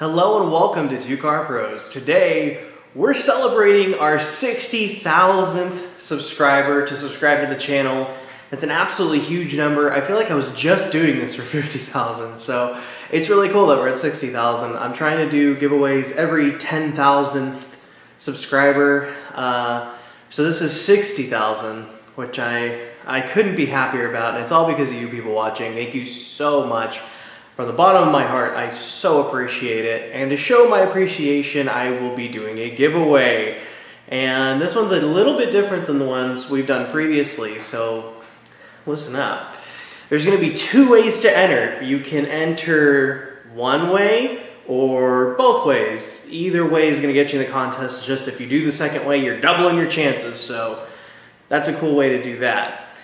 Hello and welcome to Two Car Pros. Today we're celebrating our 60,000th subscriber to subscribe to the channel. It's an absolutely huge number. I feel like I was just doing this for 50,000, so it's really cool that we're at 60,000. I'm trying to do giveaways every 10,000th subscriber. So this is 60,000, which I couldn't be happier about, and it's all because of you people watching. Thank you so much. From the bottom of my heart, I so appreciate it. And to show my appreciation, I will be doing a giveaway. And this one's a little bit different than the ones we've done previously, so listen up. There's gonna be two ways to enter. You can enter one way or both ways. Either way is gonna get you in the contest. Just if you do the second way, you're doubling your chances. So that's a cool way to do that.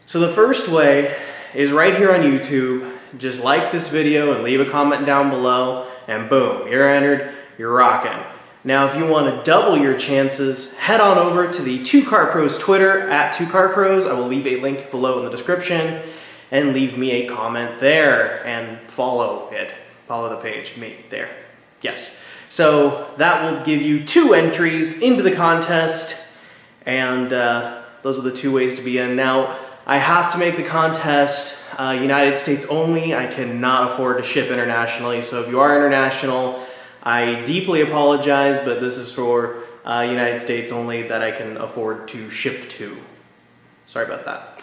So the first way is right here on YouTube. Just like this video and leave a comment down below, and boom, you're entered, you're rocking. Now, if you want to double your chances, head on over to the Two Car Pros Twitter, at Two Car Pros. I will leave a link below in the description, and leave me a comment there, and follow it. Follow the page, me, there. Yes. So that will give you two entries into the contest, and those are the two ways to be in. Now, I have to make the contest United States only. I cannot afford to ship internationally, so if you are international, I deeply apologize, but this is for United States only that I can afford to ship to. Sorry about that.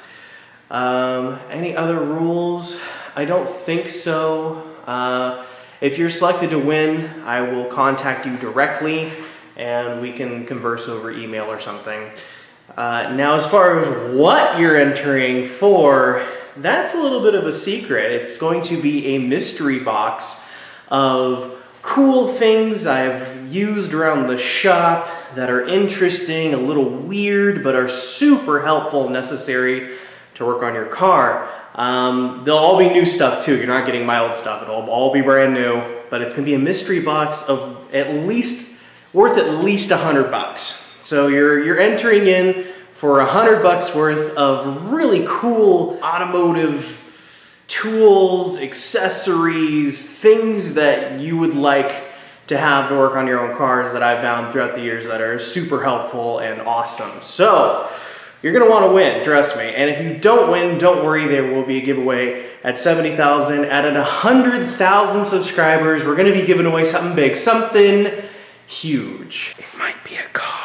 Any other rules? I don't think so. If you're selected to win, I will contact you directly and we can converse over email or something. Now, as far as what you're entering for, that's a little bit of a secret. It's going to be a mystery box of cool things I've used around the shop that are interesting, a little weird, but are super helpful and necessary to work on your car. They'll all be new stuff too. You're not getting my old stuff. It'll all be brand new, but it's gonna be a mystery box of worth at least $100. So you're entering in for $100 worth of really cool automotive tools, accessories, things that you would like to have to work on your own cars that I've found throughout the years that are super helpful and awesome. So you're gonna wanna win, trust me. And if you don't win, don't worry, there will be a giveaway at 70,000. At 100,000 subscribers, we're gonna be giving away something big, something huge. It might be a car.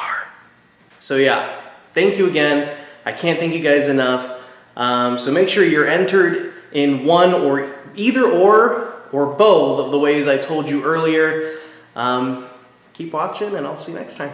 So yeah, thank you again. I can't thank you guys enough. So make sure you're entered in one or either or both of the ways I told you earlier. Keep watching and I'll see you next time.